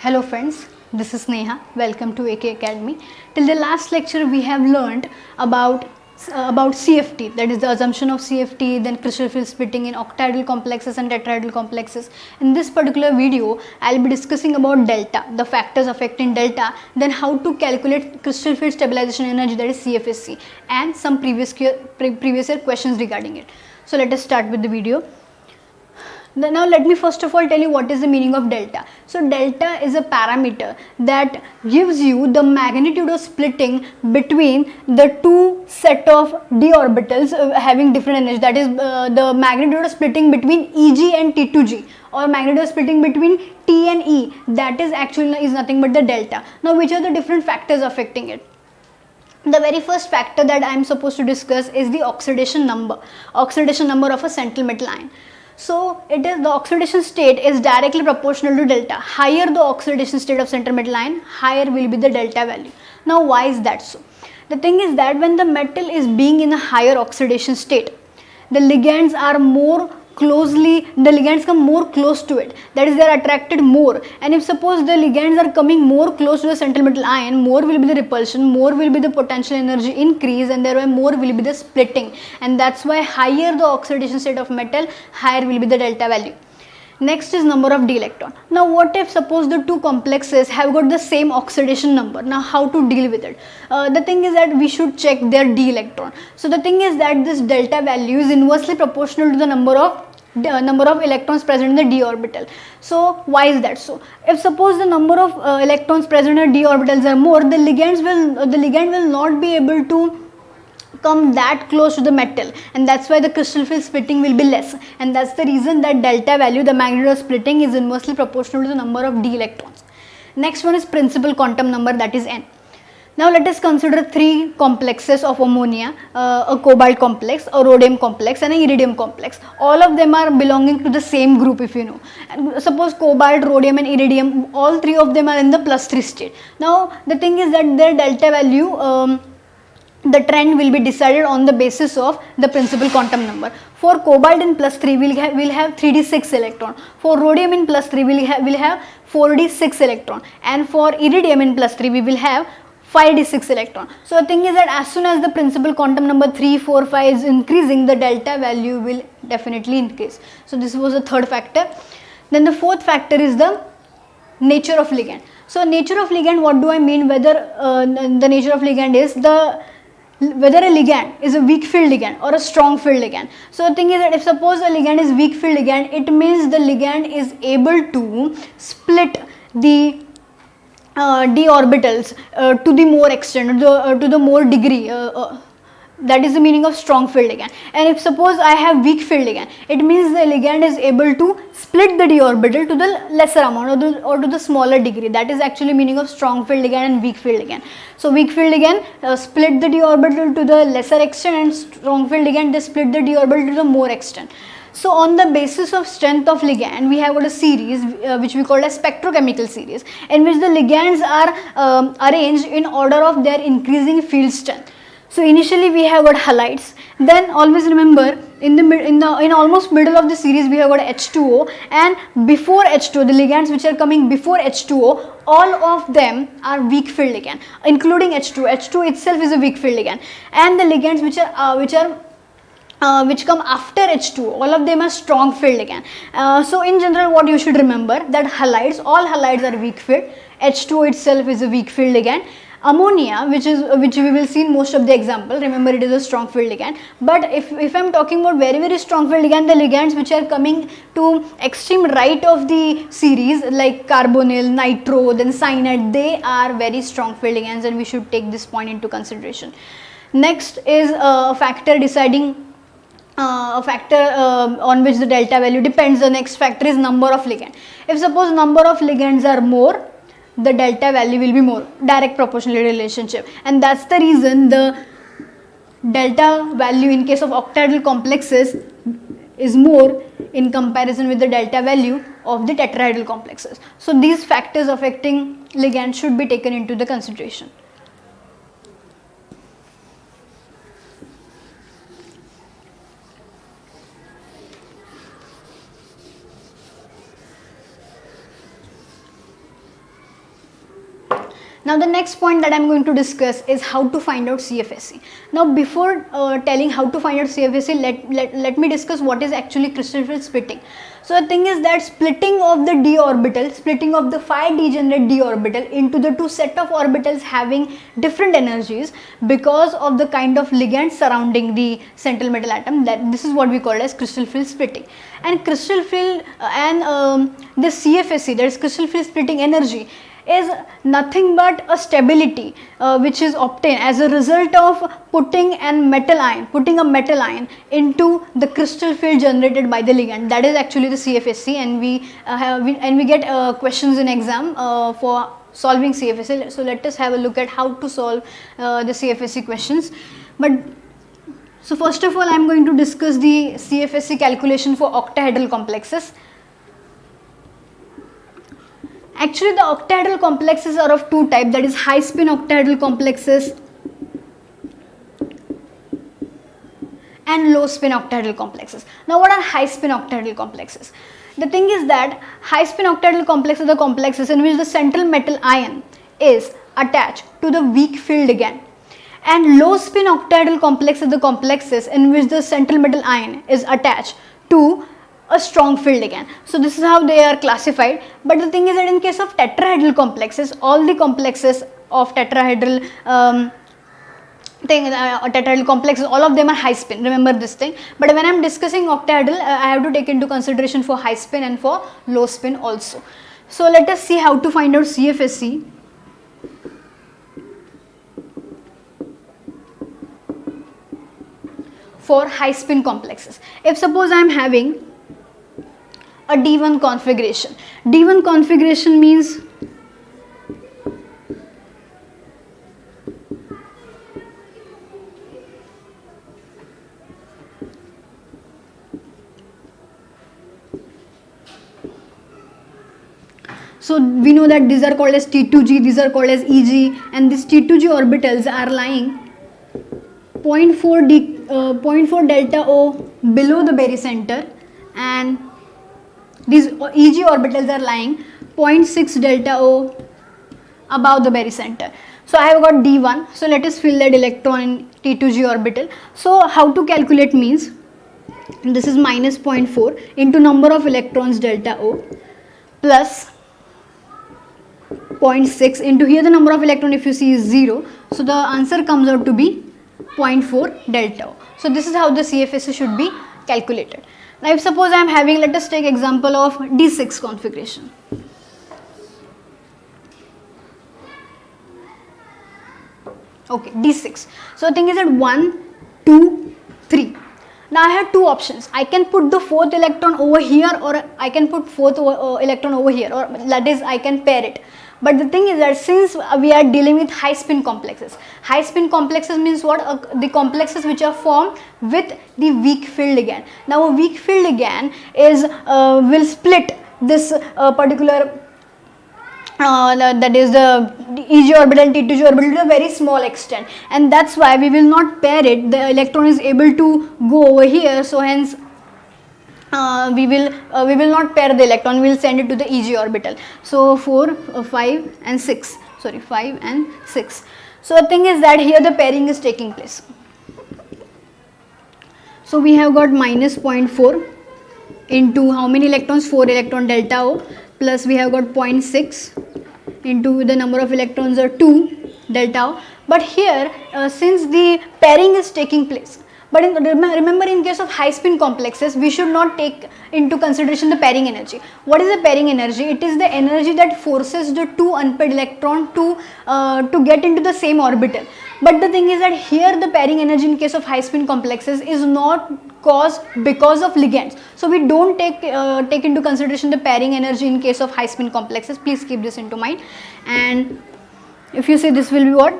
Hello friends, this is Neha. Welcome to AK Academy. Till the last lecture we have learned about CFT, that is the assumption of CFT, then crystal field splitting in octahedral complexes and tetrahedral complexes. In this particular video, I will be discussing about delta, the factors affecting delta, then how to calculate crystal field stabilization energy, that is CFSE, and some previous year questions regarding it. So let us start with the video. Now let me first of all tell you what is the meaning of delta. So delta is a parameter that gives you the magnitude of splitting between the two set of d orbitals having different energy, that is the magnitude of splitting between Eg and T2g, or magnitude of splitting between T and E, that is actually is nothing but the delta. Now which are the different factors affecting it? The very first factor that I am supposed to discuss is the oxidation number of a central metal ion. So it is the oxidation state is directly proportional to delta. Higher the oxidation state of central metal ion, higher will be the delta value. Now why is that so? The thing is that when the metal is being in a higher oxidation state, the ligands come more close to it, that is they are attracted more, and if suppose the ligands are coming more close to the central metal ion, more will be the repulsion, more will be the potential energy increase, and thereby more will be the splitting, and that's why higher the oxidation state of metal, higher will be the delta value. Next is number of d electron. Now what if suppose the two complexes have got the same oxidation number? Now how to deal with it? The thing is that we should check their d electron. So the thing is that this delta value is inversely proportional to the number of electrons present in the d orbital. So why is that so? If suppose the number of electrons present in d orbitals are more, the ligand will not be able to come that close to the metal, and that's why the crystal field splitting will be less, and that's the reason that delta value, the magnitude of splitting, is inversely proportional to the number of d electrons. Next one is principal quantum number, that is n. Now let us consider three complexes of ammonia, a cobalt complex, a rhodium complex, and an iridium complex. All of them are belonging to the same group, if you know. And suppose cobalt, rhodium and iridium, all three of them are in the +3 state. Now the thing is that their delta value, the trend will be decided on the basis of the principal quantum number. For cobalt in +3 we'll have 3d6 electron. For rhodium in +3 we'll have 4d6 electron, and for iridium in +3 we will have 5d6 electron. So the thing is that as soon as the principal quantum number 3, 4, 5 is increasing, the delta value will definitely increase. So this was the third factor. Then the fourth factor is the nature of ligand. So nature of ligand, what do I mean? Whether the nature of ligand is whether a ligand is a weak field ligand or a strong field ligand. So the thing is that if suppose a ligand is weak field ligand, it means the ligand is able to split the d orbitals to the more extent, to the more degree. That is the meaning of strong field ligand. And if suppose I have weak field ligand, it means the ligand is able to split the d orbital to the lesser amount or to the smaller degree. That is actually meaning of strong field ligand and weak field ligand. So weak field ligand split the d orbital to the lesser extent, and strong field ligand they split the d orbital to the more extent. So on the basis of strength of ligand, we have got a series which we call as spectrochemical series, in which the ligands are arranged in order of their increasing field strength. So initially we have got halides, then always remember in almost middle of the series we have got H2O, and before H2O, the ligands which are coming before H2O, all of them are weak field ligand, including H2O. H2O itself is a weak field ligand, and the ligands which come after H2O, all of them are strong field ligand. So in general what you should remember, that all halides are weak field, H2O itself is a weak field ligand. Ammonia, which we will see in most of the example, remember it is a strong field ligand. But if I am talking about very strong field ligand, the ligands which are coming to extreme right of the series like carbonyl, nitro, then cyanide, they are very strong field ligands, and we should take this point into consideration. Next is a factor deciding on which the delta value depends. The next factor is number of ligand. If suppose number of ligands are more, the delta value will be more, direct proportional relationship, and that's the reason the delta value in case of octahedral complexes is more in comparison with the delta value of the tetrahedral complexes. So these factors affecting ligand should be taken into the consideration. Now the next point that I'm going to discuss is how to find out CFSE. Now before telling how to find out CFSE, let me discuss what is actually crystal field splitting. So the thing is that splitting of the d orbital, splitting of the phi degenerate d orbital into the two set of orbitals having different energies because of the kind of ligand surrounding the central metal atom, that this is what we call as crystal field splitting. And crystal field the CFSE, that is crystal field splitting energy, is nothing but a stability which is obtained as a result of putting a metal ion into the crystal field generated by the ligand. That is actually the CFSE, and we get questions in exam for solving CFSE. So let us have a look at how to solve the CFSE questions. So first of all, I am going to discuss the CFSE calculation for octahedral complexes. Actually, the octahedral complexes are of two types, that is high spin octahedral complexes and low spin octahedral complexes. Now what are high spin octahedral complexes? The thing is that high spin octahedral complexes are the complexes in which the central metal ion is attached to the weak field ligand, and low spin octahedral complexes are the complexes in which the central metal ion is attached to a strong field ligand. So this is how they are classified. But the thing is that in case of tetrahedral complexes, all the complexes of tetrahedral tetrahedral complexes, all of them are high spin, remember this thing. But when I am discussing octahedral, I have to take into consideration for high spin and for low spin also. So let us see how to find out CFSE. For high spin complexes. If suppose I am having a D1 configuration. D1 configuration means so we know that these are called as T2G, these are called as EG, and these T2G orbitals are lying 0.4 delta O below the barycenter, and these EG orbitals are lying 0.6 delta O above the barycenter. So I have got D1. So let us fill that electron in T2G orbital. So how to calculate means, this is minus 0.4 into number of electrons delta O plus 0.6 into here the number of electron, if you see, is 0. So the answer comes out to be 0.4 delta O. So this is how the CFSE should be calculated. Now if suppose I am having, let us take example of D6 configuration. Okay, D6. So the thing is that 1, 2, 3. Now I have two options. I can put the fourth electron over here, or I can put fourth electron over here, or that is I can pair it. But the thing is that since we are dealing with high spin complexes means what? The complexes which are formed with the weak field ligand. Now a weak field ligand is will split this particular that is the EG orbital and T2G orbital to a very small extent, and that's why we will not pair it. The electron is able to go over here, so hence we will not pair the electron, we will send it to the EG orbital. So 4, 5 and 6, sorry 5 and 6. So the thing is that here the pairing is taking place. So we have got minus 0.4 into how many electrons? 4 electron delta O, plus we have got 0.6 into the number of electrons are 2 delta O. But here since the pairing is taking place, but remember in case of high spin complexes we should not take into consideration the pairing energy. What is the pairing energy? It is the energy that forces the two unpaired electron to get into the same orbital. But the thing is that here the pairing energy in case of high spin complexes is not caused because of ligands. So we don't take into consideration the pairing energy in case of high spin complexes. Please keep this into mind. And if you say this will be what?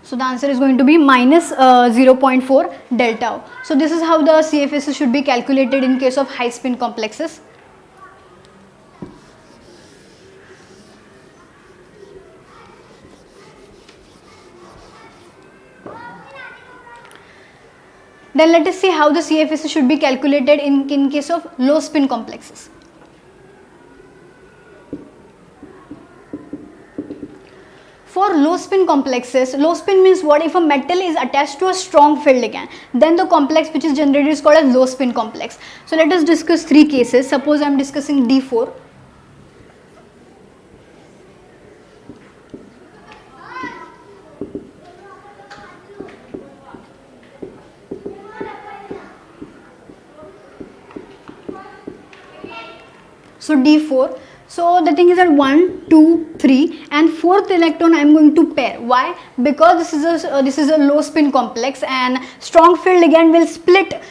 So the answer is going to be minus 0.4 delta O. So this is how the CFSE should be calculated in case of high spin complexes. Then let us see how the CFSE should be calculated in case of low spin complexes. For low spin complexes, low spin means what? If a metal is attached to a strong field ligand, then the complex which is generated is called a low spin complex. So let us discuss three cases. Suppose I am discussing D4. So D4. So the thing is that 1, 2, 3 and fourth electron I am going to pair. Why? Because this is a low spin complex and strong field ligand will split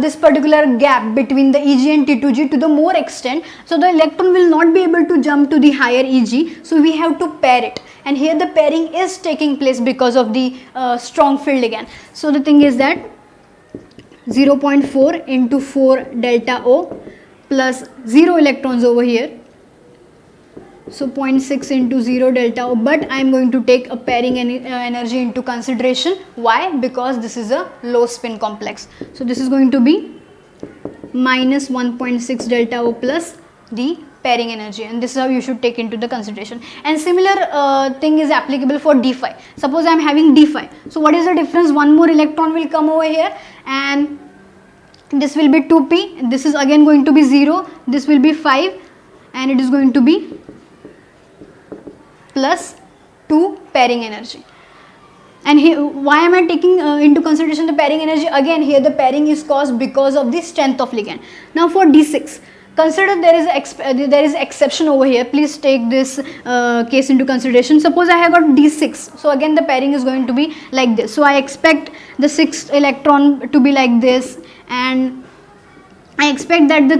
this particular gap between the Eg and T2G to the more extent. So the electron will not be able to jump to the higher Eg. So we have to pair it. And here the pairing is taking place because of the strong field ligand. So the thing is that 0.4 into 4 delta O plus 0 electrons over here. So 0.6 into 0 delta O, but I am going to take a pairing energy into consideration. Why? Because this is a low spin complex. So this is going to be minus 1.6 delta O plus the pairing energy, and this is how you should take into the consideration. And similar thing is applicable for D5. Suppose I am having D5. So what is the difference? One more electron will come over here and this will be 2p. This is again going to be 0. This will be 5 and it is going to be plus 2 pairing energy. And here, why am I taking into consideration the pairing energy? Again, here the pairing is caused because of the strength of ligand. Now for D6, consider there is exception over here. Please take this case into consideration. Suppose I have got D6. So again the pairing is going to be like this. So I expect the 6th electron to be like this, and I expect that the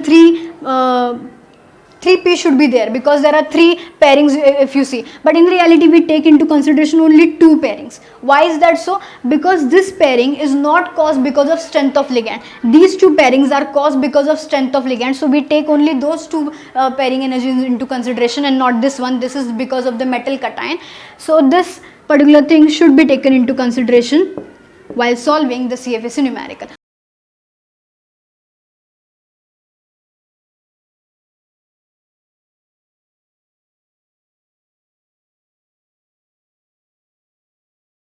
3p should be there because there are 3 pairings if you see, but in reality we take into consideration only 2 pairings. Why is that so? Because this pairing is not caused because of strength of ligand. These 2 pairings are caused because of strength of ligand, so we take only those 2 pairing energies into consideration and not this one. This is because of the metal cation. So this particular thing should be taken into consideration while solving the CFSE numerical.